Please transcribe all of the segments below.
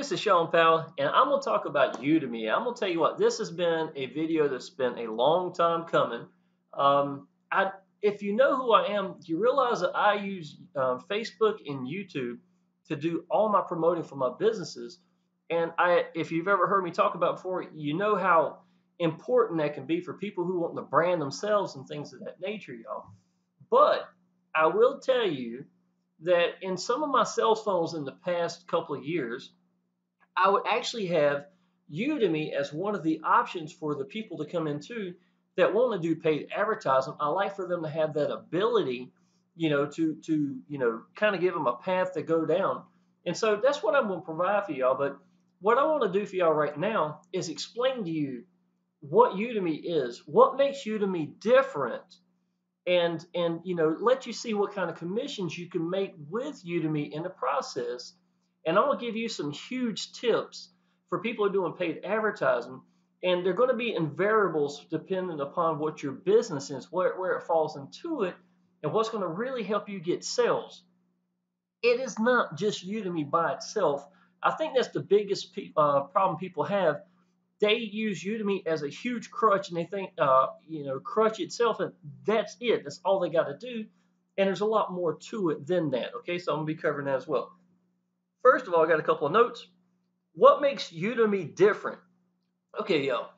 This is Shawn Powell, and I'm going to talk about Udemy. I'm going to tell you what, this has been a video that's been a long time coming. If you know who I am, you realize that I use Facebook and YouTube to do all my promoting for my businesses. And if you've ever heard me talk about before, you know how important that can be for people who want to brand themselves and things of that nature, y'all. But I will tell you that in some of my sales funnels in the past couple of years, I would actually have Udemy as one of the options for the people to come into that want to do paid advertising. I like for them to have that ability, to kind of give them a path to go down. And so that's what I'm going to provide for y'all. But what I want to do for y'all right now is explain to you what Udemy is, what makes Udemy different, and let you see what kind of commissions you can make with Udemy in the process. And I'm going to give you some huge tips for people who are doing paid advertising. And they're going to be in variables depending upon what your business is, where it falls into it, and what's going to really help you get sales. It is not just Udemy by itself. I think that's the biggest problem people have. They use Udemy as a huge crutch, and they think, crutch itself, and that's it. That's all they got to do. And there's a lot more to it than that. Okay, so I'm going to be covering that as well. First of all, I got a couple of notes. What makes Udemy different? Okay, y'all.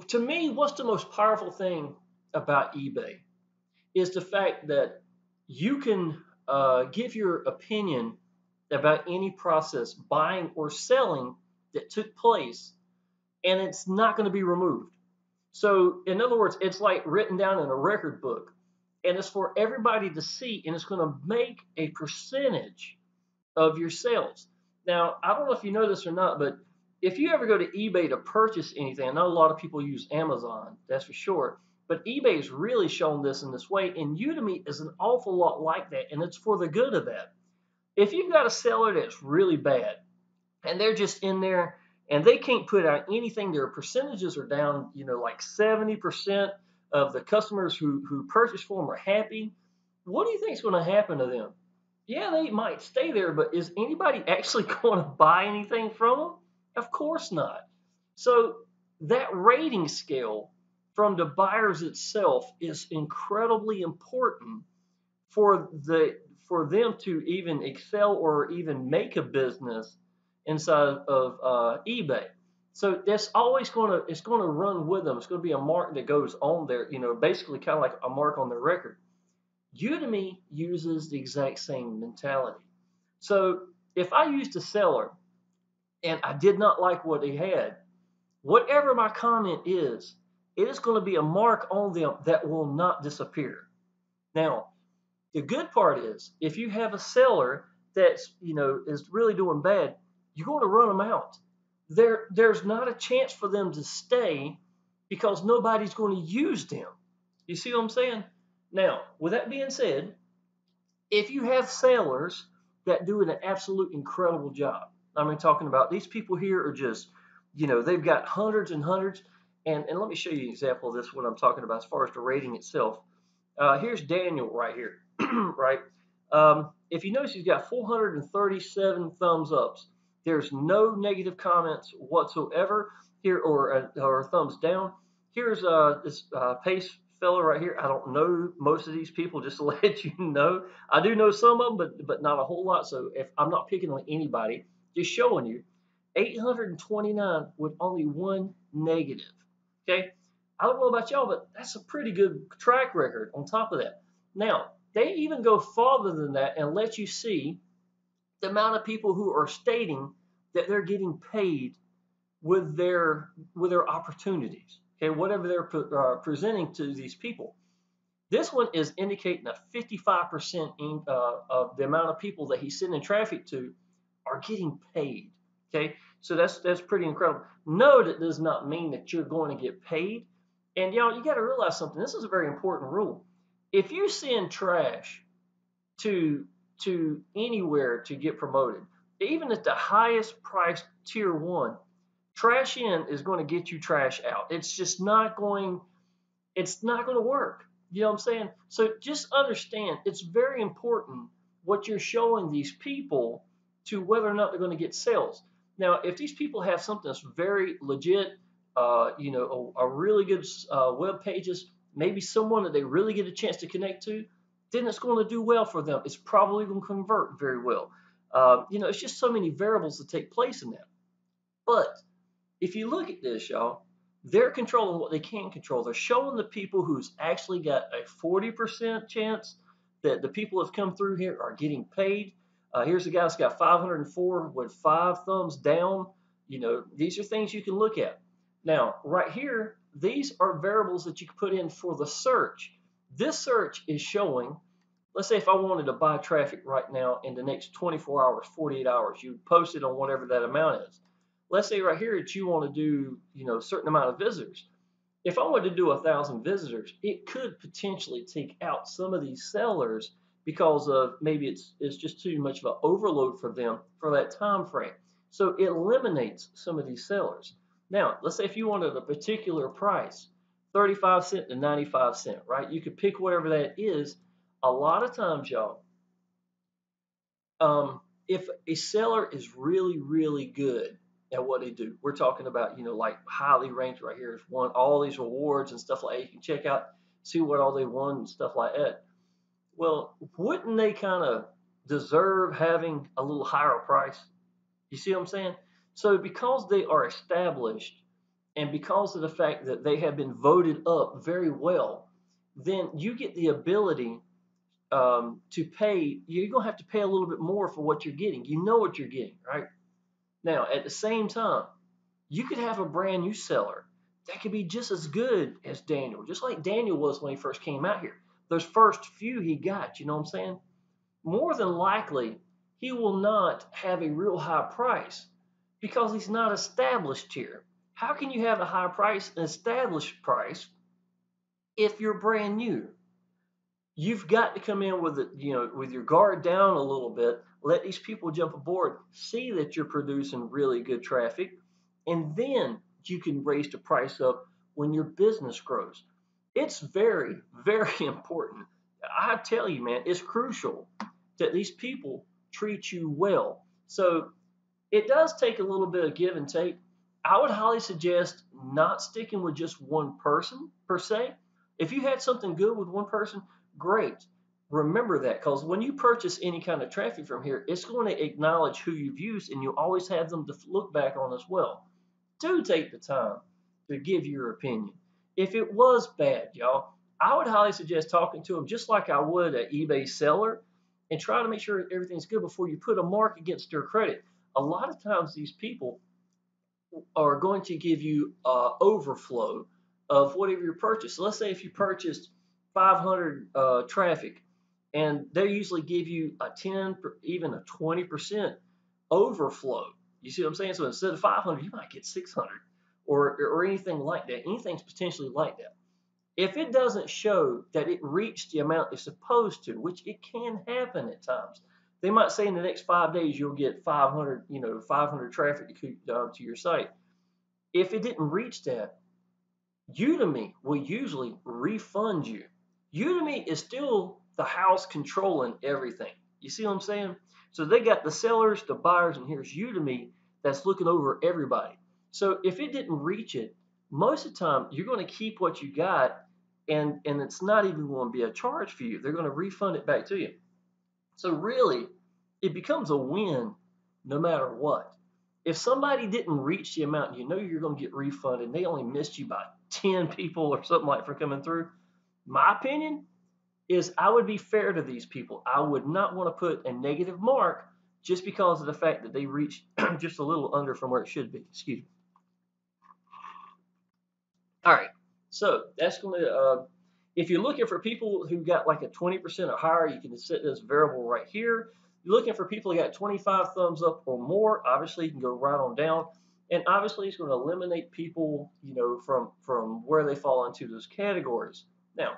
To me, what's the most powerful thing about eBay is the fact that you can give your opinion about any process, buying or selling, that took place, and it's not going to be removed. So, in other words, it's like written down in a record book, and it's for everybody to see, and it's going to make a percentage of your sales. Now, I don't know if you know this or not, but if you ever go to eBay to purchase anything, I know a lot of people use Amazon, that's for sure, but eBay has really shown this in this way, and Udemy is an awful lot like that, and it's for the good of that. If you've got a seller that's really bad, and they're just in there, and they can't put out anything, their percentages are down, like 70% of the customers who purchase for them are happy, what do you think is going to happen to them? Yeah, they might stay there, but is anybody actually going to buy anything from them? Of course not. So that rating scale from the buyers itself is incredibly important for them to even excel or even make a business inside of eBay. So that's always it's going to run with them. It's going to be a mark that goes on there, basically kind of like a mark on their record. Udemy uses the exact same mentality. So if I used a seller and I did not like what he had, whatever my comment is, it is going to be a mark on them that will not disappear. Now, the good part is if you have a seller that's, is really doing bad, you're going to run them out. There's not a chance for them to stay because nobody's going to use them. You see what I'm saying? Now, with that being said, if you have sellers that do an absolute incredible job, talking about these people here are just, they've got hundreds and hundreds. And let me show you an example of this, what I'm talking about as far as the rating itself. Here's Daniel right here, right? If you notice, he's got 437 thumbs ups. There's no negative comments whatsoever here or thumbs down. Here's this Pace fellow right here. I don't know most of these people, just to let you know. I do know some of them, but not a whole lot. So if I'm not picking on anybody, just showing you, 829 with only one negative. Okay, I don't know about y'all, but that's a pretty good track record on top of that. Now, they even go farther than that and let you see the amount of people who are stating that they're getting paid with their opportunities. Okay, whatever they're presenting to these people. This one is indicating a 55% of the amount of people that he's sending traffic to are getting paid. Okay, so that's pretty incredible. No, that does not mean that you're going to get paid. And y'all, you got to realize something. This is a very important rule. If you send trash to anywhere to get promoted, even at the highest price tier 1, trash in is going to get you trash out. It's just not going to work. You know what I'm saying? So just understand, it's very important what you're showing these people to whether or not they're going to get sales. Now, if these people have something that's very legit, a really good web pages, maybe someone that they really get a chance to connect to, then it's going to do well for them. It's probably going to convert very well. It's just so many variables that take place in that. But if you look at this, y'all, they're controlling what they can control. They're showing the people who's actually got a 40% chance that the people that have come through here are getting paid. Here's a guy that's got 504 with 5 thumbs down. These are things you can look at. Now, right here, these are variables that you can put in for the search. This search is showing, let's say if I wanted to buy traffic right now in the next 24 hours, 48 hours, you post it on whatever that amount is. Let's say right here that you want to do, a certain amount of visitors. If I wanted to do 1,000 visitors, it could potentially take out some of these sellers because of maybe it's just too much of an overload for them for that time frame. So it eliminates some of these sellers. Now, let's say if you wanted a particular price, 35 cent to 95 cent, right? You could pick whatever that is. A lot of times, y'all, if a seller is really, really good at what they do, we're talking about, like highly ranked right here, has won all these awards and stuff like that. You can check out, see what all they won and stuff like that. Well, wouldn't they kind of deserve having a little higher price? You see what I'm saying? So because they are established and because of the fact that they have been voted up very well, then you get the ability to pay. You're going to have to pay a little bit more for what you're getting. You know what you're getting, right? Now, at the same time, you could have a brand new seller that could be just as good as Daniel, just like Daniel was when he first came out here. Those first few he got, you know what I'm saying? More than likely, he will not have a real high price because he's not established here. How can you have a high price, an established price, if you're brand new? You've got to come in with with your guard down a little bit, let these people jump aboard, see that you're producing really good traffic, and then you can raise the price up when your business grows. It's very, very important. I tell you, man, it's crucial that these people treat you well. So it does take a little bit of give and take. I would highly suggest not sticking with just one person per se. If you had something good with one person, great. Remember that because when you purchase any kind of traffic from here, it's going to acknowledge who you've used and you always have them to look back on as well. Do take the time to give your opinion. If it was bad, y'all, I would highly suggest talking to them just like I would an eBay seller and try to make sure everything's good before you put a mark against their credit. A lot of times these people are going to give you overflow of whatever you purchase. So let's say if you purchased 500 traffic, and they usually give you a 10, even a 20% overflow. You see what I'm saying? So instead of 500, you might get 600 or anything like that. Anything's potentially like that. If it doesn't show that it reached the amount it's supposed to, which it can happen at times, they might say in the next 5 days you'll get 500, 500 traffic to your site. If it didn't reach that, Udemy will usually refund you. Udemy is still the house controlling everything. You see what I'm saying? So they got the sellers, the buyers, and here's Udemy that's looking over everybody. So if it didn't reach it, most of the time you're going to keep what you got and it's not even going to be a charge for you. They're going to refund it back to you. So really, it becomes a win no matter what. If somebody didn't reach the amount, you know you're going to get refunded, and they only missed you by 10 people or something like for coming through. My opinion is I would be fair to these people. I would not want to put a negative mark just because of the fact that they reached just a little under from where it should be. Excuse me. All right. So that's going to, if you're looking for people who got like a 20% or higher, you can set this variable right here. You're looking for people who got 25 thumbs up or more, obviously you can go right on down. And obviously it's going to eliminate people, from where they fall into those categories. Now,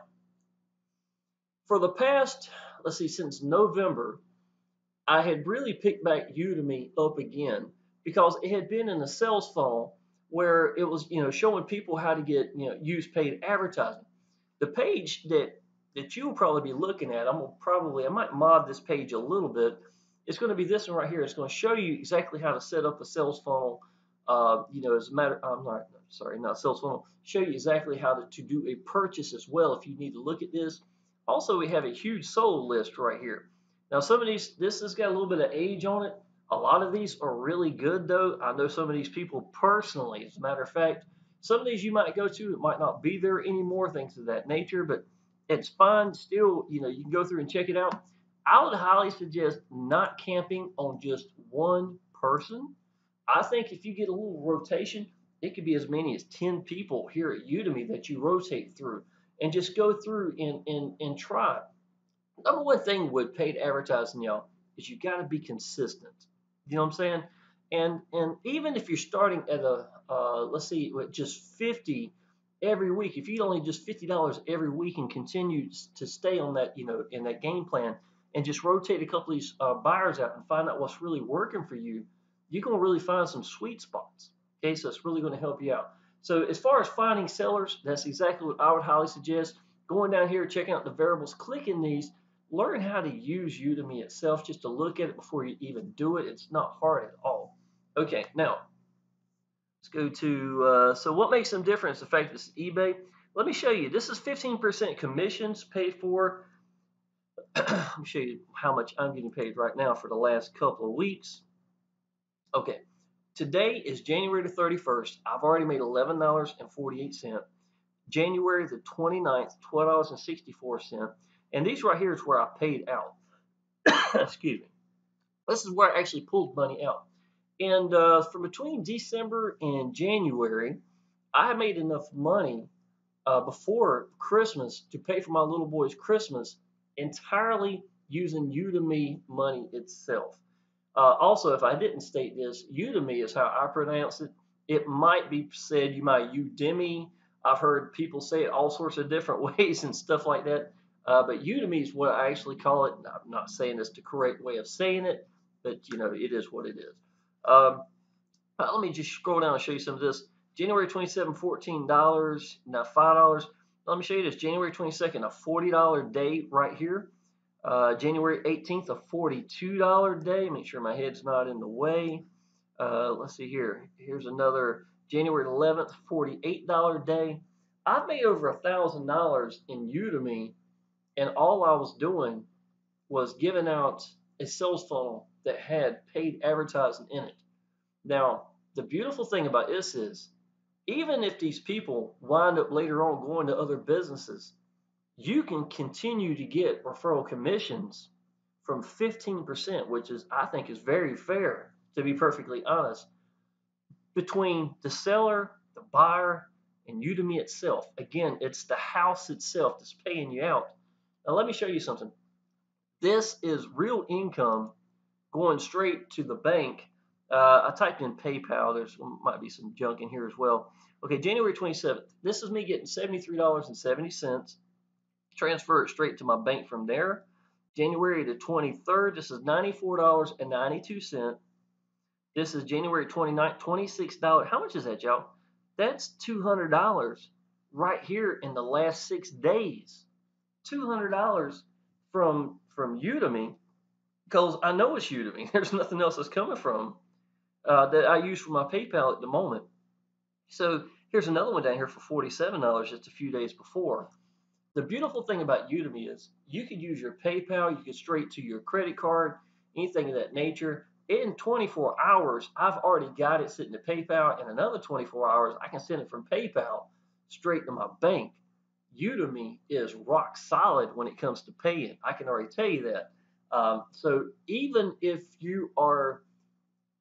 for the past, let's see, since November, I had really picked back Udemy up again because it had been in a sales funnel where it was, showing people how to get, use paid advertising. The page that you'll probably be looking at, I might mod this page a little bit, it's going to be this one right here. It's going to show you exactly how to set up a sales funnel. As a matter, I'm not sorry, not sales funnel. Show you exactly how to do a purchase as well if you need to look at this. Also, we have a huge sold list right here. Now, some of these, this has got a little bit of age on it. A lot of these are really good though. I know some of these people personally. As a matter of fact, some of these you might go to, it might not be there anymore, things of that nature, but it's fine. Still, you can go through and check it out. I would highly suggest not camping on just one person. I think if you get a little rotation, it could be as many as 10 people here at Udemy that you rotate through and just go through and try. Number one thing with paid advertising, y'all, is you got to be consistent. You know what I'm saying? And even if you're starting at a let's see, with just 50 every week, if you only just $50 every week and continue to stay on that, in that game plan, and just rotate a couple of these buyers out and find out what's really working for you, you're going to really find some sweet spots. Okay, so it's really going to help you out. So as far as finding sellers, that's exactly what I would highly suggest. Going down here, checking out the variables, clicking these, learn how to use Udemy itself just to look at it before you even do it. It's not hard at all. Okay, now let's go to, so what makes them different is the fact that it's eBay. Let me show you. This is 15% commissions paid for. Let me show you how much I'm getting paid right now for the last couple of weeks. Okay, today is January the 31st. I've already made $11.48. January the 29th, $12.64. And these right here is where I paid out. Excuse me. This is where I actually pulled money out. And from between December and January, I made enough money before Christmas to pay for my little boy's Christmas entirely using Udemy money itself. Also, if I didn't state this, Udemy is how I pronounce it. It might be said you might Udemy. I've heard people say it all sorts of different ways and stuff like that. But Udemy is what I actually call it. I'm not saying it's the correct way of saying it, but it is what it is. Let me just scroll down and show you some of this. January 27, $14, now $5. Let me show you this. January 22nd, a $40 day right here. January 18th, a $42 day. Make sure my head's not in the way. Let's see here. Here's another January 11th, $48 day. I've made over $1,000 in Udemy, and all I was doing was giving out a sales funnel that had paid advertising in it. Now, the beautiful thing about this is, even if these people wind up later on going to other businesses, you can continue to get referral commissions from 15%, which is, I think, is very fair, to be perfectly honest, between the seller, the buyer, and Udemy itself. Again, it's the house itself that's paying you out. Now, let me show you something. This is real income going straight to the bank. I typed in PayPal. There might be some junk in here as well. Okay, January 27th. This is me getting $73.70. Transfer it straight to my bank from there. January the 23rd. This is $94.92. This is January 29th, $26. How much is that, y'all? That's $200 right here in the last 6 days. $200 from Udemy, because I know it's Udemy. There's nothing else that's coming from that I use for my PayPal at the moment. So here's another one down here for $47 just a few days before. The beautiful thing about Udemy is you could use your PayPal, you could straight to your credit card, anything of that nature. In 24 hours, I've already got it sitting to PayPal. In another 24 hours, I can send it from PayPal straight to my bank. Udemy is rock solid when it comes to paying. I can already tell you that. So even if you are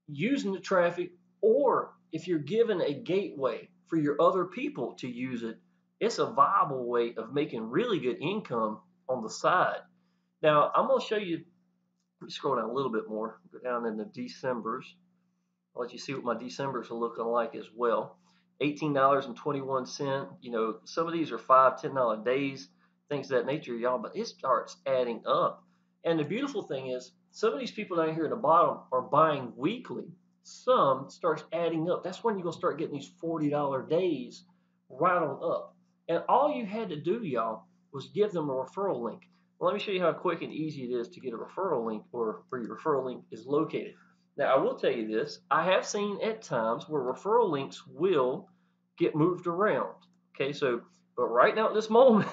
using the traffic, or if you're given a gateway for your other people to use it, it's a viable way of making really good income on the side. Now, I'm going to show you, let me scroll down a little bit more, go down in the Decembers. I'll let you see what my Decembers are looking like as well. $18.21. Some of these are $5, $10 days, things of that nature, y'all, but it starts adding up. And the beautiful thing is, some of these people down here at the bottom are buying weekly. Some starts adding up. That's when you're going to start getting these $40 days right on up. And all you had to do, y'all, was give them a referral link. Well, let me show you how quick and easy it is to get a referral link or where your referral link is located. Now, I will tell you this. I have seen at times where referral links will get moved around. Okay, so, but right now at this moment,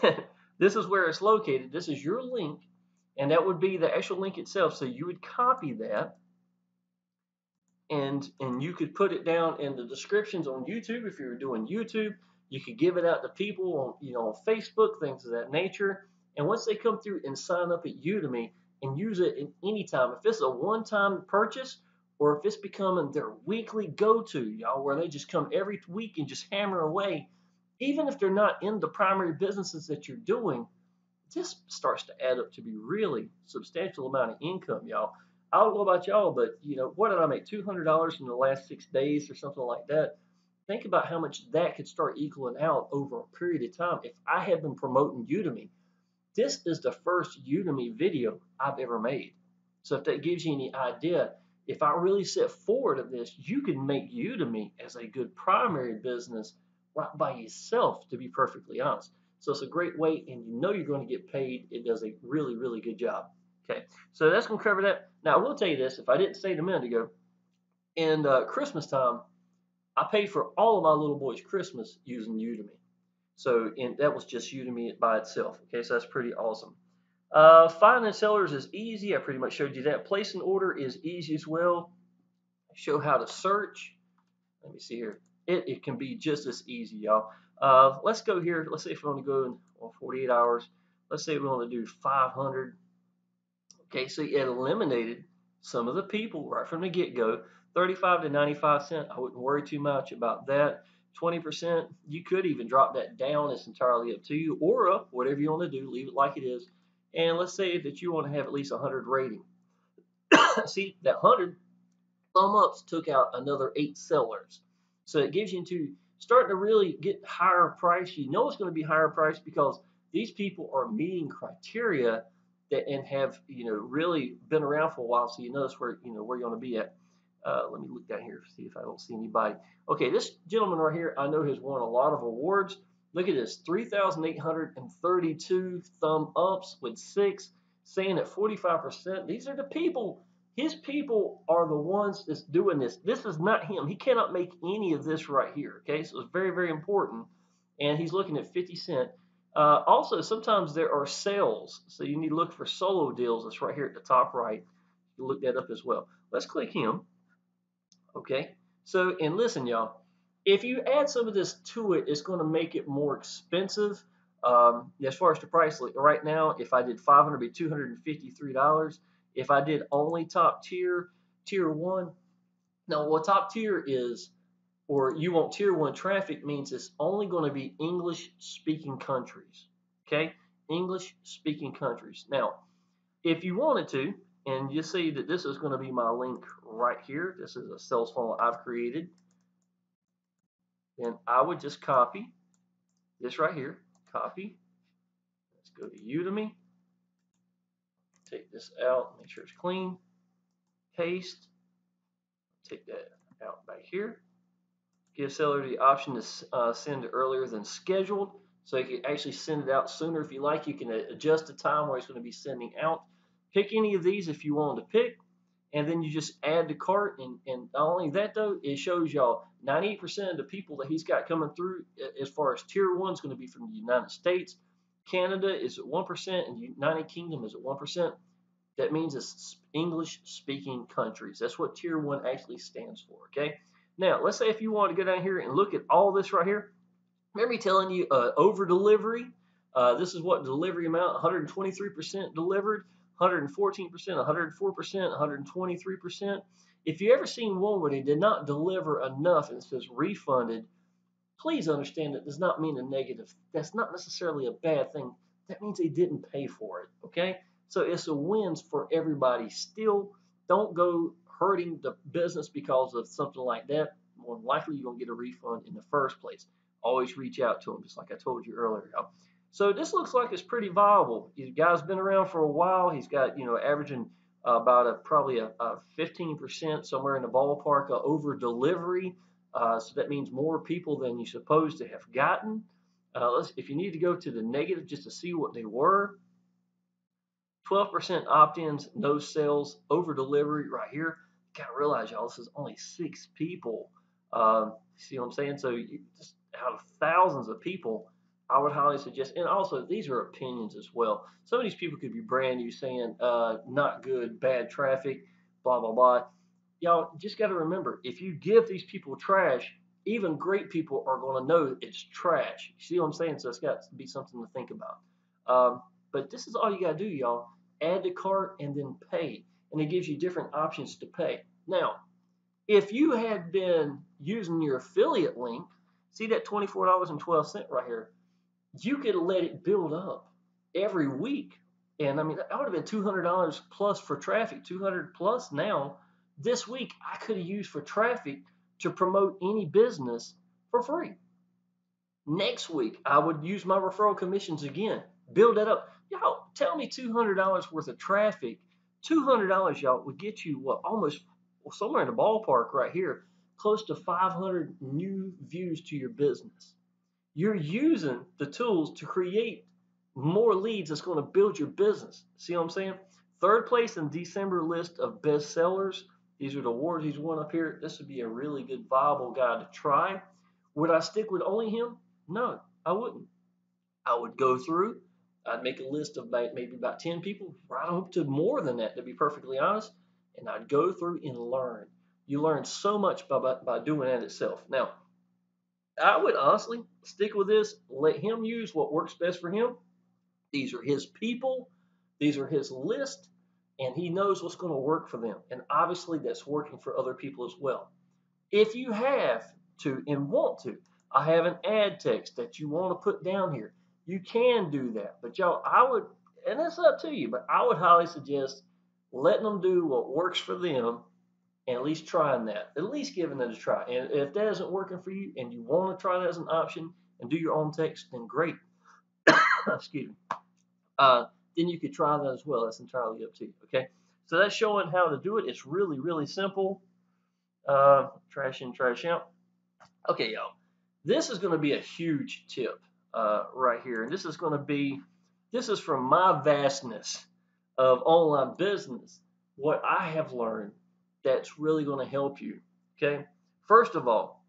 this is where it's located. This is your link, and that would be the actual link itself. So you would copy that, and you could put it down in the descriptions on YouTube if you were doing YouTube. You could give it out to people on on Facebook, things of that nature. And once they come through and sign up at Udemy and use it in any time, if it's a one-time purchase or if it's becoming their weekly go-to, y'all, where they just come every week and just hammer away, even if they're not in the primary businesses that you're doing, this starts to add up to be really substantial amount of income, y'all. I don't know about y'all, but what did I make? $200 in the last 6 days or something like that. Think about how much that could start equaling out over a period of time. If I had been promoting Udemy, this is the first Udemy video I've ever made. So if that gives you any idea, if I really set forward of this, you can make Udemy as a good primary business right by yourself, to be perfectly honest. So it's a great way, and you're going to get paid. It does a really, really good job. Okay, so that's going to cover that. Now, I will tell you this, if I didn't say it a minute ago, in Christmas time, I paid for all of my little boys' Christmas using Udemy. So and that was just Udemy by itself. Okay, so that's pretty awesome. Finding sellers is easy. I pretty much showed you that. Placing order is easy as well. Show how to search. Let me see here. It can be just as easy, y'all. Let's go here. Let's say if we want to go in 48 hours. Let's say we want to do 500. Okay, so it eliminated some of the people right from the get-go. 35 to 95 cents. I wouldn't worry too much about that. 20%, you could even drop that down. It's entirely up to you, or up, whatever you want to do. Leave it like it is. And let's say that you want to have at least 100 rating. See, that 100 thumb ups took out another 8 sellers. So it gives you into starting to really get higher price. You know it's going to be higher price because these people are meeting criteria that and have really been around for a while. So you know that's where where you want to be at. Let me look down here see if I don't see anybody. Okay, this gentleman right here I know has won a lot of awards. Look at this, 3,832 thumb ups with 6, saying at 45%. These are the people. His people are the ones that's doing this. This is not him. He cannot make any of this right here. Okay, so it's very, very important. And he's looking at 50 cent. Also, sometimes there are sales, so you need to look for solo deals. That's right here at the top right. You look that up as well. Let's click him. Okay, so and listen, y'all. If you add some of this to it, it's going to make it more expensive. As far as the price, like right now, if I did 500, it'd be $253. If I did only top tier, tier one. Now, what top tier is, or you want tier one traffic, means it's only going to be English speaking countries. Okay, English speaking countries. Now, if you wanted to, and you see that this is going to be my link right here. This is a sales funnel I've created. Then I would just copy this right here. Copy. Let's go to Udemy. Take this out. Make sure it's clean. Paste. Take that out back here. Give seller the option to send earlier than scheduled. So you can actually send it out sooner if you like. You can adjust the time where it's going to be sending out. Pick any of these if you want to pick. And then you just add to cart. And not only that, though, it shows y'all 98% of the people that he's got coming through as far as tier one is going to be from the United States. Canada is at 1%, and the United Kingdom is at 1%. That means it's English-speaking countries. That's what tier one actually stands for, okay? Now, let's say if you want to go down here and look at all this right here. Remember me telling you over delivery? This is what delivery amount, 123% delivered, 114%, 104%, 123%. If you ever seen one where they did not deliver enough and it says refunded, please understand that does not mean a negative. That's not necessarily a bad thing. That means they didn't pay for it, okay? So it's a win for everybody. Still, don't go hurting the business because of something like that. More than likely, you're going to get a refund in the first place. Always reach out to them, just like I told you earlier. So this looks like it's pretty viable. The guy's been around for a while. He's got, averaging about probably a 15%, somewhere in the ballpark, over delivery. So that means more people than you're supposed to have gotten. If you need to go to the negative just to see what they were, 12% opt-ins, no sales, over delivery right here. You gotta realize, y'all, this is only 6 people. See what I'm saying? So you, just out of thousands of people, I would highly suggest, and also these are opinions as well. Some of these people could be brand new saying, not good, bad traffic, blah, blah, blah. Y'all just got to remember, if you give these people trash, even great people are going to know it's trash. You see what I'm saying? So it's got to be something to think about. But this is all you got to do, y'all. Add to cart and then pay. And it gives you different options to pay. Now, if you had been using your affiliate link, see that $24.12 right here, you could let it build up every week. And I mean, that would have been $200 plus for traffic, 200 plus now. This week, I could have used for traffic to promote any business for free. Next week, I would use my referral commissions again, build that up. Y'all, tell me $200 worth of traffic. $200, y'all, would get you what, almost somewhere in the ballpark right here, close to 500 new views to your business. You're using the tools to create more leads that's going to build your business. See what I'm saying? Third place in December list of best sellers. These are the awards he's won up here. This would be a really good, viable guy to try. Would I stick with only him? No, I wouldn't. I would go through. I'd make a list of maybe about 10 people, right up to more than that, to be perfectly honest. And I'd go through and learn. You learn so much by doing that itself. Now, I would honestly stick with this. Let him use what works best for him. These are his people. These are his list. And he knows what's going to work for them. And obviously, that's working for other people as well. If you have to and want to, I have an ad text that you want to put down here. You can do that. But y'all, I would, and it's up to you, but I would highly suggest letting them do what works for them and at least trying that, at least giving it a try. And if that isn't working for you and you want to try that as an option and do your own text, then great. Excuse me. Then you could try that as well. That's entirely up to you. Okay. So that's showing how to do it. It's really, really simple. Trash in, trash out. Okay, y'all. This is going to be a huge tip right here. And this is from my vastness of online business, what I have learned that's really going to help you. Okay. First of all,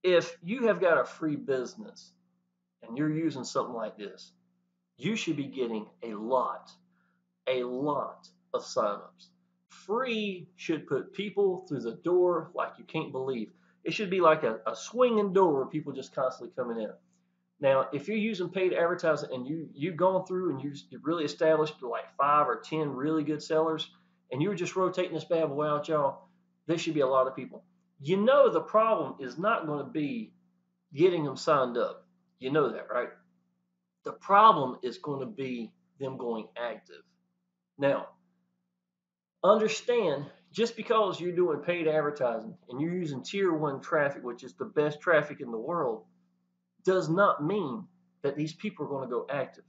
if you have got a free business and you're using something like this, you should be getting a lot of signups. Free should put people through the door like you can't believe. It should be like a swinging door where people just constantly coming in. Now, if you're using paid advertising and you've gone through and you've really established like 5 or 10 really good sellers, and you're just rotating this bad boy out, y'all, there should be a lot of people. You know the problem is not going to be getting them signed up. You know that, right? The problem is going to be them going active. Now, understand, just because you're doing paid advertising and you're using tier 1 traffic, which is the best traffic in the world, does not mean that these people are going to go active.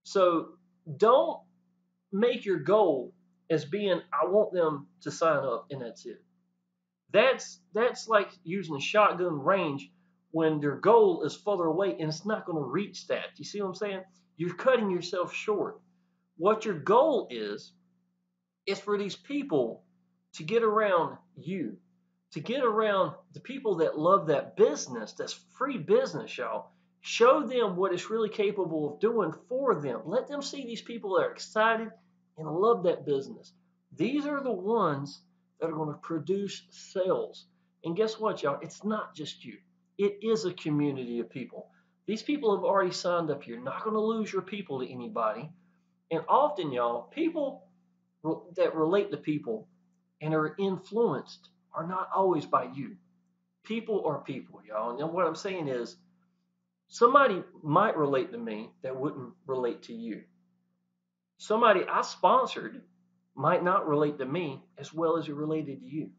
So don't make your goal as being, I want them to sign up and that's it. That's like using a shotgun range when their goal is further away and it's not going to reach that. You see what I'm saying? You're cutting yourself short. What your goal is for these people to get around you, to get around the people that love that business, that's free business, y'all. Show them what it's really capable of doing for them. Let them see these people that are excited and love that business. These are the ones that are going to produce sales. And guess what, y'all? It's not just you. It is a community of people. These people have already signed up. You're not going to lose your people to anybody. And often, y'all, people that relate to people and are influenced are not always by you. People are people, y'all. And what I'm saying is, somebody might relate to me that wouldn't relate to you. Somebody I sponsored might not relate to me as well as it related to you.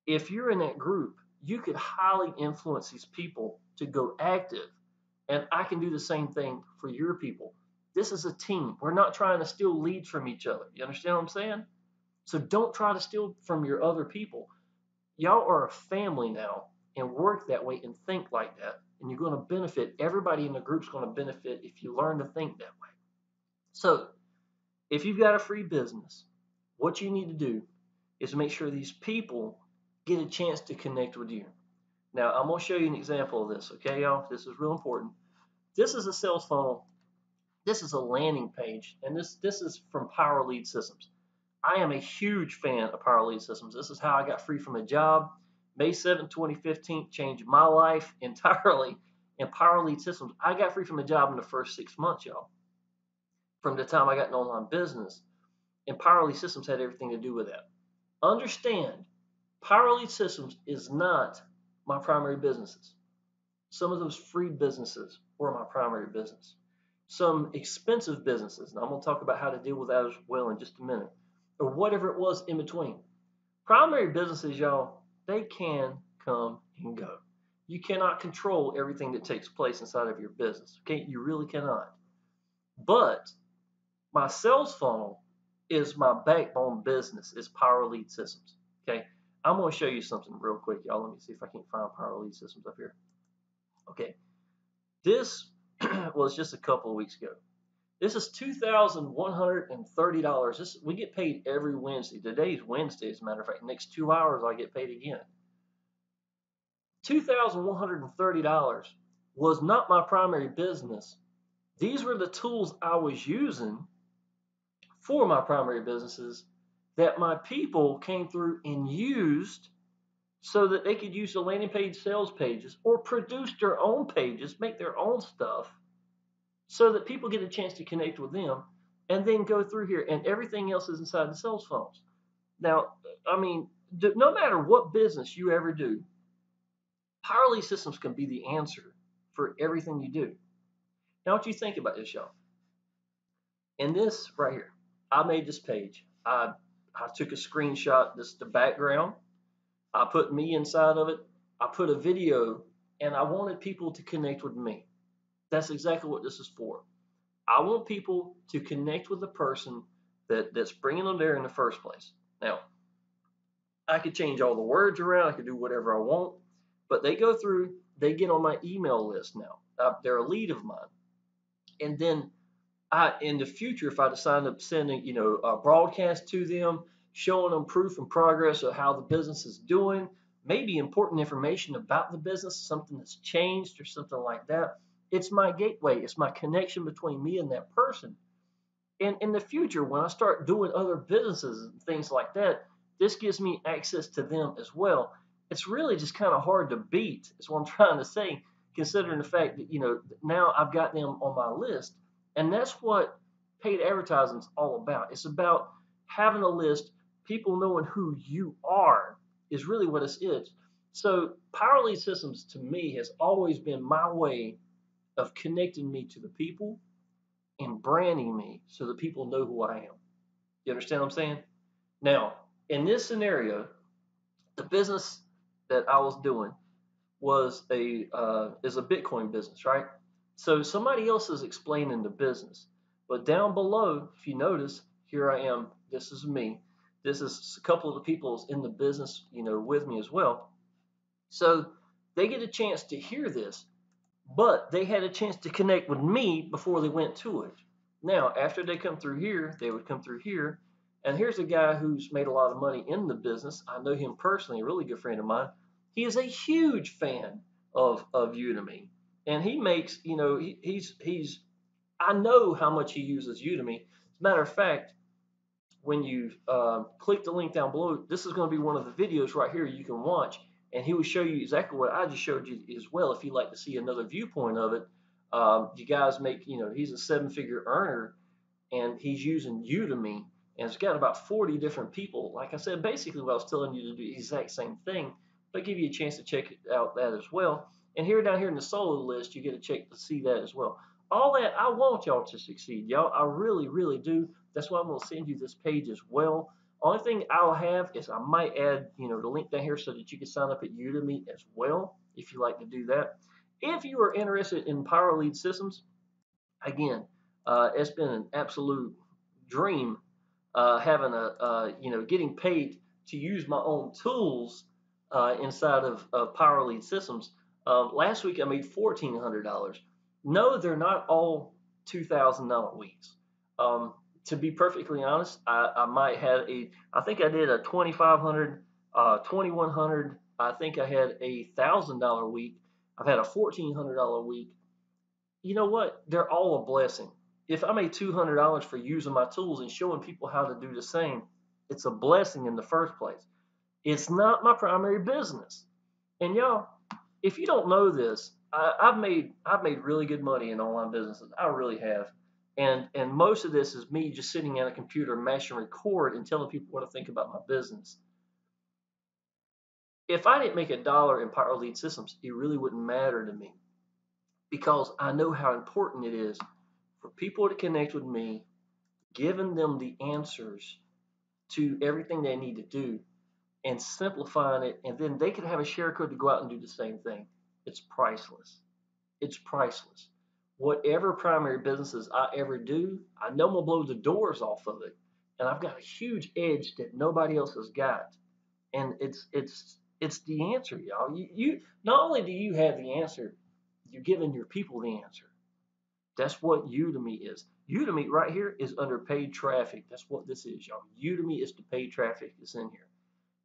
If you're in that group, you could highly influence these people to go active. And I can do the same thing for your people. This is a team. We're not trying to steal leads from each other. You understand what I'm saying? So don't try to steal from your other people. Y'all are a family now and work that way and think like that. And you're going to benefit. Everybody in the group's going to benefit if you learn to think that way. So If you've got a free business, what you need to do is make sure these people get a chance to connect with you. Now, I'm going to show you an example of this, okay, y'all? This is real important. This is a sales funnel. This is a landing page, and this is from Power Lead Systems. I am a huge fan of Power Lead Systems. This is how I got free from a job. May 7, 2015 changed my life entirely in Power Lead Systems. I got free from a job in the first 6 months, y'all, from the time I got an online business. And Power Lead Systems had everything to do with that. Understand, Power Lead Systems is not my primary businesses. Some of those free businesses were my primary business. Some expensive businesses, and I'm going to talk about how to deal with that as well in just a minute, or whatever it was in between. Primary businesses, y'all, they can come and go. You cannot control everything that takes place inside of your business. Okay, you really cannot. But my sales funnel is my backbone business, is Power Lead Systems. Okay, I'm going to show you something real quick, y'all. Let me see if I can find Power Lead Systems up here. Okay, this was just a couple of weeks ago. This is $2,130. We get paid every Wednesday. Today's Wednesday, as a matter of fact. Next 2 hours, I get paid again. $2,130 was not my primary business. These were the tools I was using for my primary businesses that my people came through and used so that they could use the landing page sales pages or produce their own pages, make their own stuff, so that people get a chance to connect with them and then go through here, and everything else is inside the sales funnels. Now, I mean, no matter what business you ever do, Power Lead Systems can be the answer for everything you do. Now, what you think about this, y'all? In this right here, I made this page. I took a screenshot. This is the background. I put me inside of it. I put a video, and I wanted people to connect with me. That's exactly what this is for. I want people to connect with the person that's bringing them there in the first place. Now, I could change all the words around. I could do whatever I want. But they go through, they get on my email list now. They're a lead of mine. And then in the future, if I decide to send a broadcast to them, showing them proof and progress of how the business is doing, maybe important information about the business, something that's changed or something like that, it's my gateway. It's my connection between me and that person. And in the future, when I start doing other businesses and things like that, this gives me access to them as well. It's really just kind of hard to beat, is what I'm trying to say, considering the fact that, now I've got them on my list. And that's what paid advertising is all about. It's about having a list, people knowing who you are is really what it is. So Power Lead Systems to me has always been my way of connecting me to the people and branding me so that people know who I am. You understand what I'm saying? Now, in this scenario, the business that I was doing was is a Bitcoin business, right? So somebody else is explaining the business. But down below, if you notice, here I am. This is me. This is a couple of the people in the business, with me as well. So they get a chance to hear this, but they had a chance to connect with me before they went to it. Now, after they come through here, they would come through here. And here's a guy who's made a lot of money in the business. I know him personally, a really good friend of mine. He is a huge fan of Udemy. And he makes, I know how much he uses Udemy. As a matter of fact, when you click the link down below, this is going to be one of the videos right here you can watch. And he will show you exactly what I just showed you as well. If you'd like to see another viewpoint of it, you guys make, he's a 7-figure earner and he's using Udemy and it's got about 40 different people. Like I said, basically what I was telling you to do the exact same thing, but give you a chance to check out that as well. And here down here in the solo list, you get a check to see that as well. All that, I want y'all to succeed, y'all. I really, really do. That's why I'm going to send you this page as well. Only thing I'll have is I might add, the link down here so that you can sign up at Udemy as well, if you like to do that. If you are interested in Power Lead Systems, again, it's been an absolute dream having getting paid to use my own tools inside of Power Lead Systems. Last week I made $1,400. No, they're not all $2,000 weeks. To be perfectly honest, I might have I think I did a 2,500, 2,100. I think I had $1,000 week. I've had a $1,400 week. You know what? They're all a blessing. If I made $200 for using my tools and showing people how to do the same, it's a blessing in the first place. It's not my primary business. And y'all, if you don't know this, I've made really good money in online businesses. I really have. And most of this is me just sitting at a computer, mashing record and telling people what to think about my business. If I didn't make $1 in Power Lead Systems, it really wouldn't matter to me because I know how important it is for people to connect with me, giving them the answers to everything they need to do and simplifying it, and then they can have a share code to go out and do the same thing. It's priceless. It's priceless. Whatever primary businesses I ever do, I know I'm gonna blow the doors off of it, and I've got a huge edge that nobody else has got. And it's the answer, y'all. You not only do you have the answer, you're giving your people the answer. That's what Udemy is. Udemy right here is under paid traffic. That's what this is, y'all. Udemy is the paid traffic that's in here.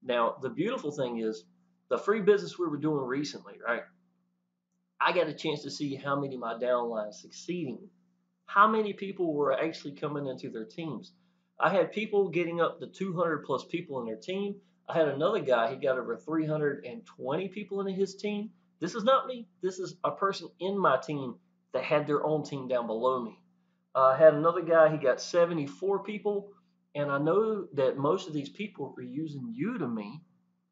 Now, the beautiful thing is the free business we were doing recently, right? I got a chance to see how many of my downlines succeeding, how many people were actually coming into their teams. I had people getting up to 200 plus people in their team. I had another guy, he got over 320 people in his team. This is not me. This is a person in my team that had their own team down below me. I had another guy, he got 74 people. And I know that most of these people are using Udemy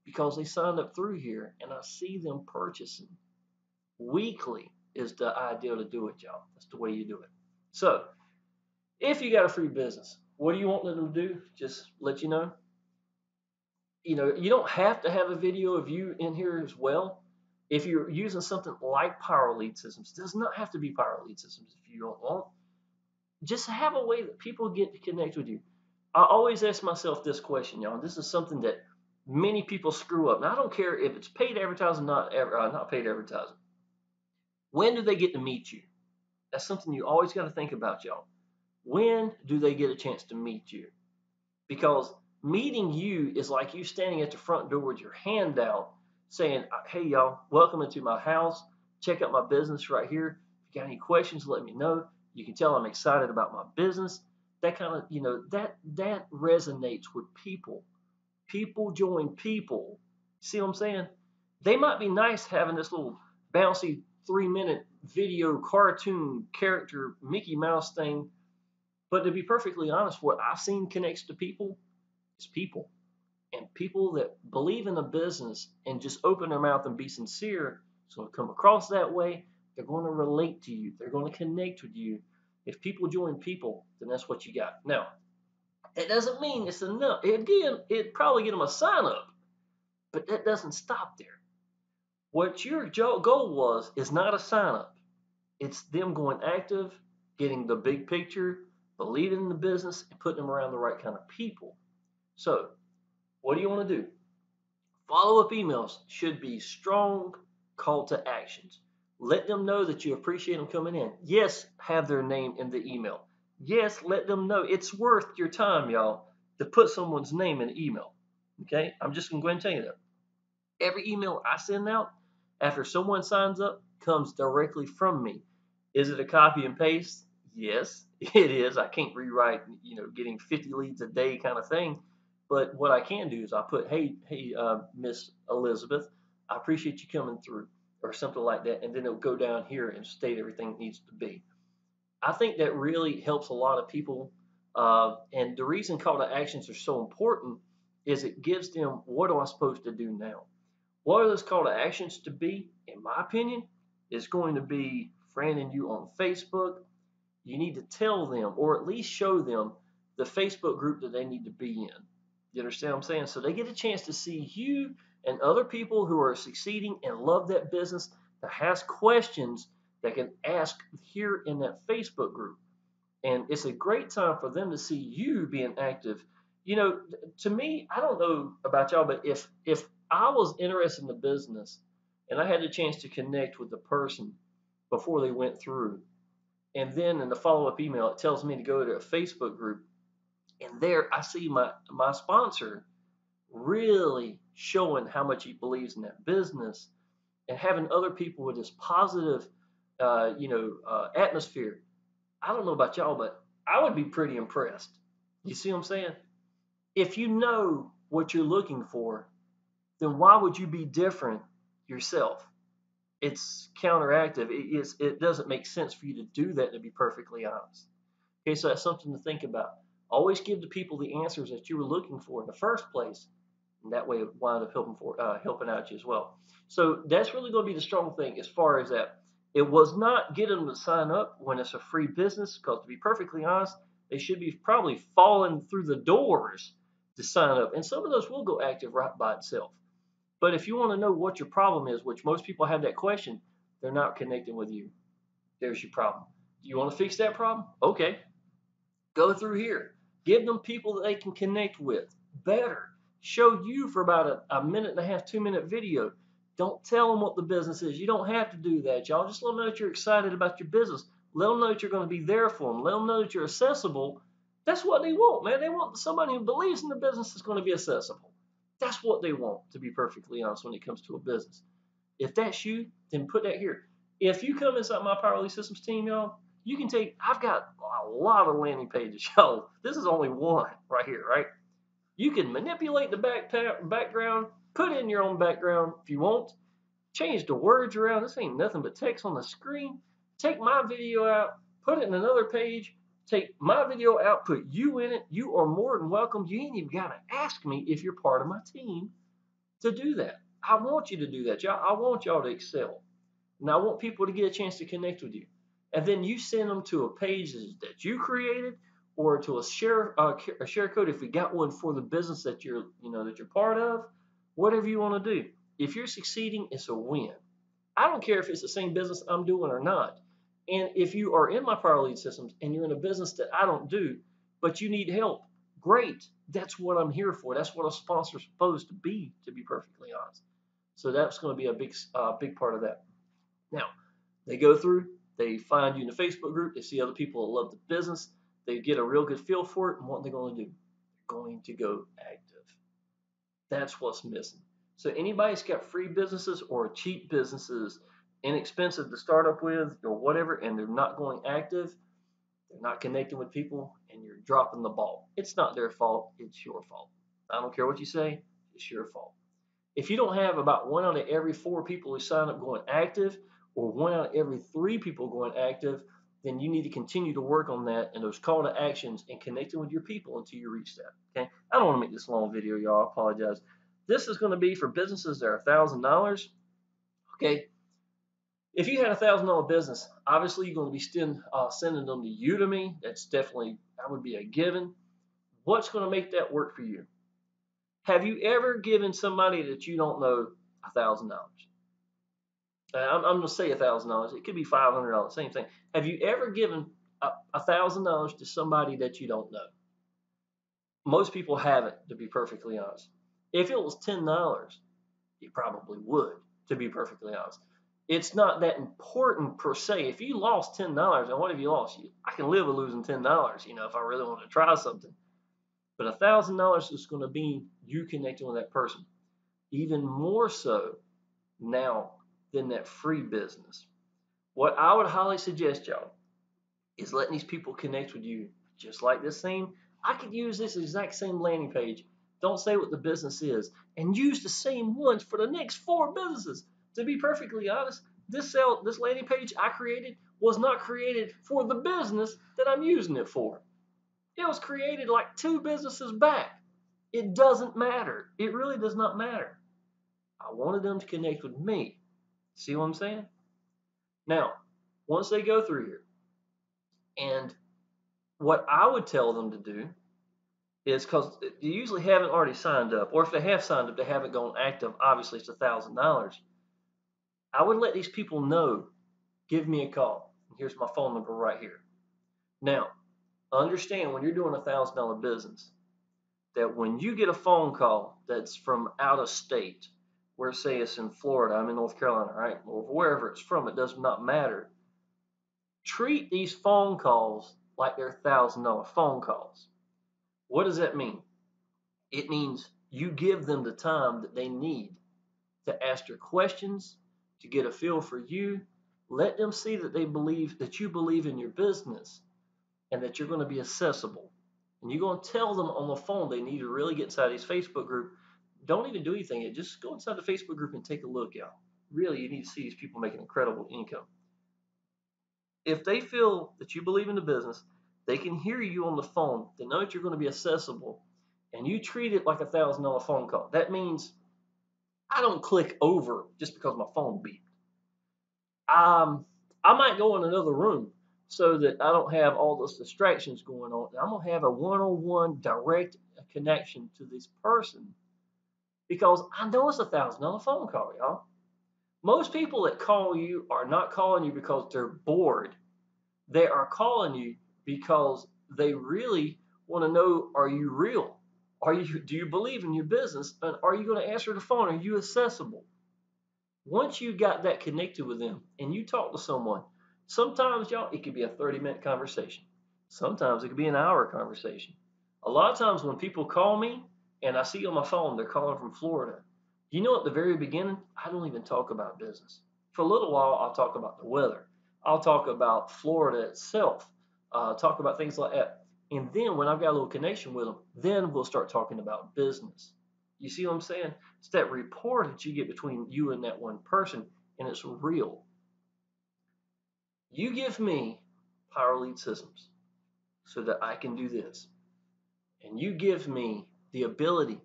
because they signed up through here, and I see them purchasing. Weekly is the ideal to do it, y'all. That's the way you do it. So, if you got a free business, what do you want them to do? Just let you know. You don't have to have a video of you in here as well. If you're using something like Power Lead Systems, it does not have to be Power Lead Systems if you don't want. Just have a way that people get to connect with you. I always ask myself this question, y'all. And this is something that many people screw up. Now, I don't care if it's paid advertising, not paid advertising. When do they get to meet you? That's something you always got to think about, y'all. When do they get a chance to meet you? Because meeting you is like you standing at the front door with your hand out saying, hey, y'all, welcome into my house. Check out my business right here. If you got any questions, let me know. You can tell I'm excited about my business. That kind of, that resonates with people. People join people. See what I'm saying? They might be nice having this little bouncy 3-minute video cartoon character Mickey Mouse thing. But to be perfectly honest, what I've seen connects to people is people. And people that believe in the business and just open their mouth and be sincere, so come across that way, they're going to relate to you. They're going to connect with you. If people join people, then that's what you got. Now, it doesn't mean it's enough. Again, it'd probably get them a sign up, but that doesn't stop there. What your goal was is not a sign up. It's them going active, getting the big picture, believing in the business, and putting them around the right kind of people. So, what do you want to do? Follow-up emails should be strong call to actions. Let them know that you appreciate them coming in. Yes, have their name in the email. Yes, let them know it's worth your time, y'all, to put someone's name in the email. Okay? I'm just going to go ahead and tell you that. Every email I send out after someone signs up comes directly from me. Is it a copy and paste? Yes, it is. I can't rewrite, getting 50 leads a day kind of thing. But what I can do is I put, hey, Miss Elizabeth, I appreciate you coming through, or something like that, and then it'll go down here and state everything it needs to be. I think that really helps a lot of people. And the reason call to actions are so important is it gives them, what am I supposed to do now? What are those call to actions to be? In my opinion, it's going to be friending you on Facebook. You need to tell them, or at least show them, the Facebook group that they need to be in. You understand what I'm saying? So they get a chance to see you and other people who are succeeding and love that business, that has questions that can ask here in that Facebook group. And it's a great time for them to see you being active. To me, I don't know about y'all, but if I was interested in the business and I had a chance to connect with the person before they went through, and then in the follow-up email, it tells me to go to a Facebook group, And there I see my sponsor really showing how much he believes in that business and having other people with this positive, atmosphere. I don't know about y'all, but I would be pretty impressed. You see what I'm saying? If you know what you're looking for, then why would you be different yourself? It's counteractive. It doesn't make sense for you to do that, to be perfectly honest. Okay, so that's something to think about. Always give the people the answers that you were looking for in the first place, and that way it wind up helping out you as well. So that's really going to be the strong thing as far as that. It was not getting them to sign up when it's a free business, because to be perfectly honest, they should be probably falling through the doors to sign up, and some of those will go active right by itself. But if you want to know what your problem is, which most people have that question, they're not connecting with you. There's your problem. Do you want to fix that problem? Okay, go through here. Give them people that they can connect with better. Show you for about a minute and a half, 2 minute video. Don't tell them what the business is. You don't have to do that, y'all. Just let them know that you're excited about your business. Let them know that you're going to be there for them. Let them know that you're accessible. That's what they want, man. They want somebody who believes in the business is going to be accessible. That's what they want, to be perfectly honest, when it comes to a business. If that's you, then put that here. If you come inside my Power Systems team, y'all, you can take, I've got a lot of landing pages, y'all. This is only one right here, right? You can manipulate the background, put in your own background if you want, change the words around. This ain't nothing but text on the screen. Take my video out, put it in another page, take my video out, put you in it. You are more than welcome. You ain't even got to ask me if you're part of my team to do that. I want you to do that, y'all. I want y'all to excel. And I want people to get a chance to connect with you. And then you send them to a page that you created, or to a share code if you got one for the business that you're part of. Whatever you want to do. If you're succeeding, it's a win. I don't care if it's the same business I'm doing or not. And if you are in my Power Lead Systems and you're in a business that I don't do, but you need help, great. That's what I'm here for. That's what a sponsor is supposed to be perfectly honest. So that's going to be a big part of that. Now, they go through, they find you in the Facebook group, they see other people that love the business, they get a real good feel for it, and what they're going to do? They're going to go active. That's what's missing. So anybody's got free businesses or cheap businesses, inexpensive to start up with or whatever, and they're not going active, they're not connecting with people, and you're dropping the ball. It's not their fault, it's your fault. I don't care what you say, it's your fault. If you don't have about 1 out of every 4 people who sign up going active, or 1 out of every 3 people going active, then you need to continue to work on that and those call to actions and connecting with your people until you reach that. Okay, I don't want to make this long video, y'all. I apologize. This is going to be for businesses that are $1,000. Okay, if you had a $1,000 business, obviously you're going to be sending them to Udemy. That would be a given. What's going to make that work for you? Have you ever given somebody that you don't know $1,000? I'm going to say $1,000. It could be $500. Same thing. Have you ever given $1,000 to somebody that you don't know? Most people haven't, to be perfectly honest. If it was $10, you probably would, to be perfectly honest. It's not that important per se. If you lost $10, and what have you lost? I can live with losing $10, if I really want to try something. But $1,000 is going to be you connecting with that person. Even more so now than that free business. What I would highly suggest, y'all, is letting these people connect with you just like this same. I could use this exact same landing page. Don't say what the business is, and use the same ones for the next 4 businesses. To be perfectly honest, this landing page I created was not created for the business that I'm using it for. It was created like 2 businesses back. It doesn't matter. It really does not matter. I wanted them to connect with me. See what I'm saying? Now, once they go through here, and what I would tell them to do is, because they usually haven't already signed up, or if they have signed up, they haven't gone active. Obviously, it's $1,000. I would let these people know, give me a call. Here's my phone number right here. Now, understand when you're doing a $1,000 business, that when you get a phone call that's from out of state, where say it's in Florida, I'm in North Carolina, right? Or wherever it's from, it does not matter. Treat these phone calls like they're $1,000 phone calls. What does that mean? It means you give them the time that they need to ask their questions, to get a feel for you. Let them see that they believe that you believe in your business and that you're going to be accessible. And you're going to tell them on the phone they need to really get inside this Facebook group. Don't even do anything. Just go inside the Facebook group and take a look, y'all. Really, you need to see these people making incredible income. If they feel that you believe in the business, they can hear you on the phone. They know that you're going to be accessible, and you treat it like $1,000 phone call. That means I don't click over just because my phone beeped. I might go in another room so that I don't have all those distractions going on. I'm gonna have a one-on-one direct connection to this person because I know it's $1,000 phone call, y'all. Most people that call you are not calling you because they're bored. They are calling you because they really want to know, are you real? Do you believe in your business? And are you going to answer the phone? Are you accessible? Once you got that connected with them and you talk to someone, sometimes, y'all, it could be a 30-minute conversation. Sometimes it could be an hour conversation. A lot of times when people call me and I see on my phone they're calling from Florida, you know, at the very beginning, I don't even talk about business. For a little while, I'll talk about the weather. I'll talk about Florida itself, talk about things like that. And then when I've got a little connection with them, then we'll start talking about business. You see what I'm saying? It's that rapport that you get between you and that one person, and it's real. You give me Power Lead Systems so that I can do this, and you give me the ability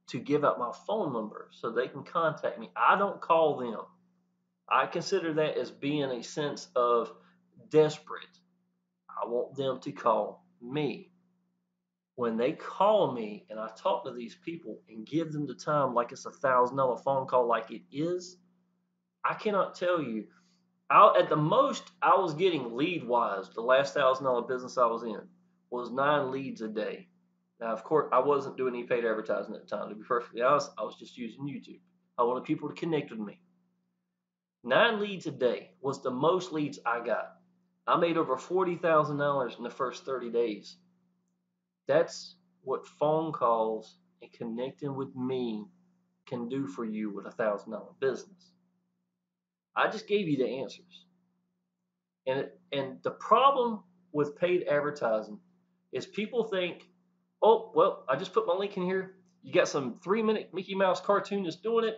to give out my phone number so they can contact me. I don't call them. I consider that as being a sense of desperate. I want them to call me. When they call me and I talk to these people and give them the time like it's $1,000 phone call like it is, I cannot tell you. At the most, I was getting lead wise. The last $1,000 business I was in was 9 leads a day. Now, of course, I wasn't doing any paid advertising at the time. To be perfectly honest, I was just using YouTube. I wanted people to connect with me. 9 leads a day was the most leads I got. I made over $40,000 in the first 30 days. That's what phone calls and connecting with me can do for you with $1,000 business. I just gave you the answers. And the problem with paid advertising is people think, oh, well, I just put my link in here. You got some 3-minute Mickey Mouse cartoon that's doing it.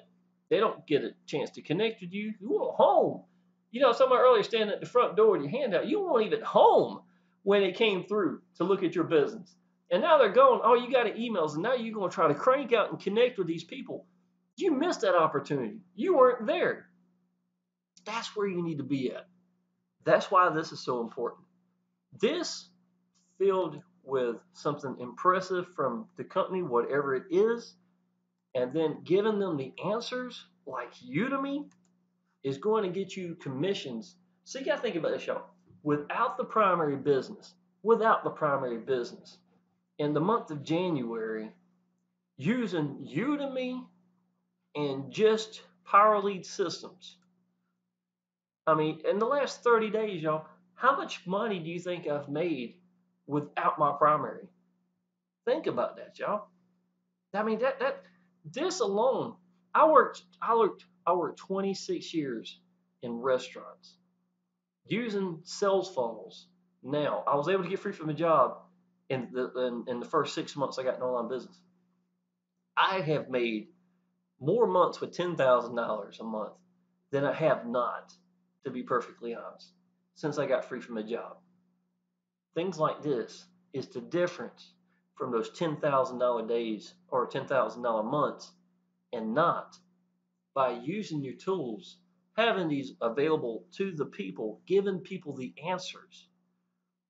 They don't get a chance to connect with you. You want home. You know, somebody earlier standing at the front door with your hand out. You weren't even home when it came through to look at your business. And now they're going, oh, you got emails, and now you're going to try to crank out and connect with these people. You missed that opportunity. You weren't there. That's where you need to be at. That's why this is so important. This filled with something impressive from the company, whatever it is, and then giving them the answers like Udemy is going to get you commissions. So you got to think about this, y'all. Without the primary business, in the month of January, using Udemy and just Power Lead Systems, I mean, in the last 30 days, y'all, how much money do you think I've made without my primary? Think about that, y'all. I mean, this alone, I worked 26 years in restaurants using sales funnels. Now, I was able to get free from a job in the first 6 months I got an online business. I have made more months with $10,000 a month than I have not, to be perfectly honest, since I got free from a job. Things like this is the difference from those $10,000 days or $10,000 months and not. By using your tools, having these available to the people, giving people the answers.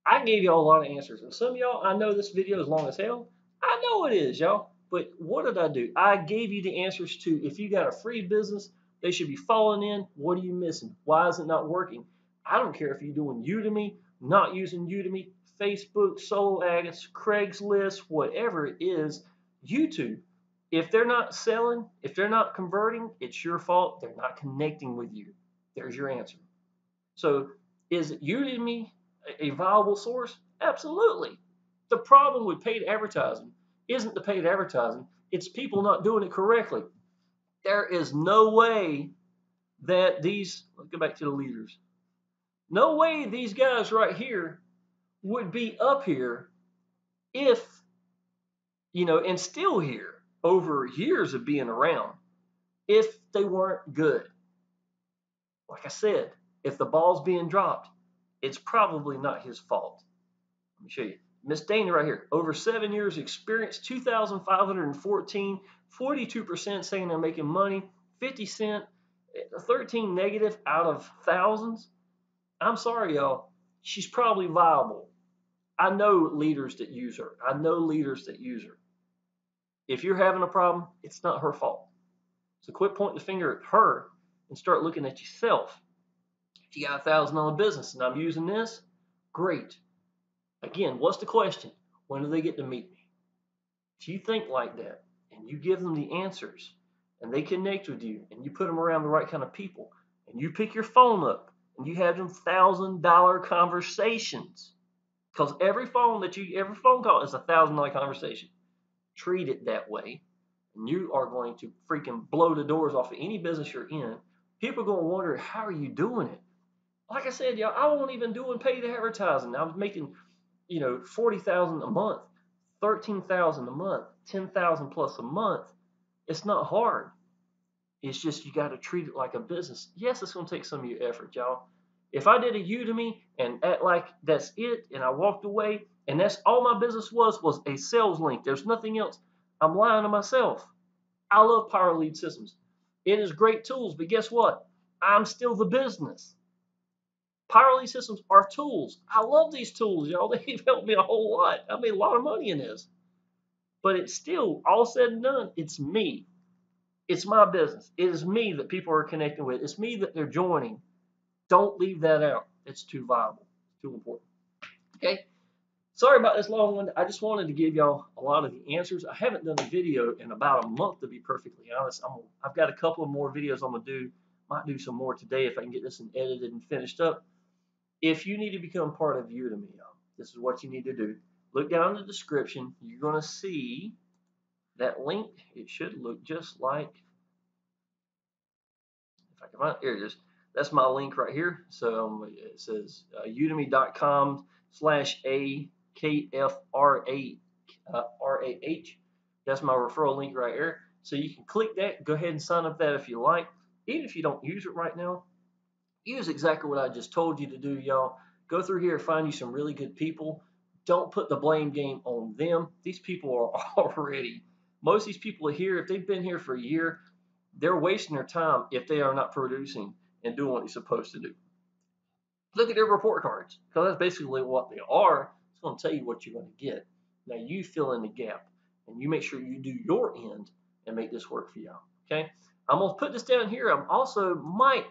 I gave y'all a lot of answers, and some of y'all, I know this video is long as hell. I know it is, y'all. But what did I do? I gave you the answers to, if you got a free business, they should be falling in. What are you missing? Why is it not working? I don't care if you're doing Udemy, not using Udemy, Facebook, Solo Ads, Craigslist, whatever it is, YouTube. If they're not selling, if they're not converting, it's your fault. They're not connecting with you. There's your answer. So is Udemy a viable source? Absolutely. The problem with paid advertising isn't the paid advertising, it's people not doing it correctly. There is no way that these, let's go back to the leaders. No way these guys right here would be up here if, and still here over years of being around if they weren't good. Like I said, if the ball's being dropped, it's probably not his fault. Let me show you. Miss Dana right here, over 7 years experience, 2,514, 42% saying they're making money, 50 cent, 13 negative out of thousands. I'm sorry, y'all. She's probably viable. I know leaders that use her. I know leaders that use her. If you're having a problem, it's not her fault. So quit pointing the finger at her and start looking at yourself. If you got a $1,000 business and I'm using this, great. Again, what's the question? When do they get to meet me? If you think like that and you give them the answers and they connect with you and you put them around the right kind of people and you pick your phone up and you have them $1,000 conversations, because every phone call is a $1,000 conversation. Treat it that way, and you are going to freaking blow the doors off of any business you're in. People are going to wonder, how are you doing it? Like I said, y'all, I wasn't even doing paid advertising. I was making, $40,000 a month, $13,000 a month, $10,000 plus a month. It's not hard. It's just you got to treat it like a business. Yes, it's going to take some of your effort, y'all. If I did a Udemy and act like that's it, and I walked away, and that's all my business was a sales link, there's nothing else, I'm lying to myself. I love Power Lead Systems. It is great tools, but guess what? I'm still the business. Power Lead Systems are tools. I love these tools, y'all. They've helped me a whole lot. I made a lot of money in this. But it's still, all said and done, it's me. It's my business. It is me that people are connecting with. It's me that they're joining. Don't leave that out. It's too viable. It's too important. Okay? Sorry about this long one. I just wanted to give y'all a lot of the answers. I haven't done a video in about a month, to be perfectly honest. I've got a couple of more videos I'm going to do. Might do some more today if I can get this edited and finished up. If you need to become part of Udemy, y'all, this is what you need to do. Look down in the description. You're going to see that link. It should look just like, if I can find it, here it is. That's my link right here. So it says udemy.com/AKFRAH. That's my referral link right here. So you can click that. Go ahead and sign up that if you like. Even if you don't use it right now, use exactly what I just told you to do, y'all. Go through here and find you some really good people. Don't put the blame game on them. These people are already, most of these people are here. If they've been here for a year, they're wasting their time if they are not producing and doing what you're supposed to do. Look at their report cards, because that's basically what they are. It's going to tell you what you're going to get. Now you fill in the gap, and you make sure you do your end and make this work for y'all. Okay? I'm going to put this down here. I'm also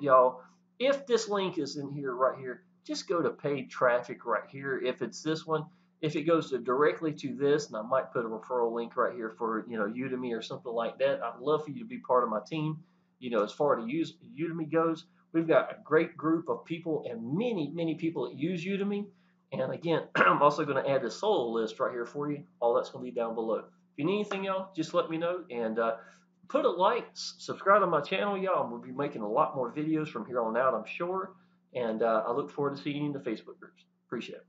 y'all, if this link is in here right here, just go to paid traffic right here. If it's this one, if it goes directly to this, and I might put a referral link right here for Udemy or something like that. I'd love for you to be part of my team. As far as Udemy goes, we've got a great group of people and many people that use Udemy. And again, I'm also going to add the solo list right here for you. All that's going to be down below. If you need anything, y'all, just let me know. And put a like, subscribe to my channel, y'all. We'll be making a lot more videos from here on out, I'm sure. And I look forward to seeing you in the Facebook groups. Appreciate it.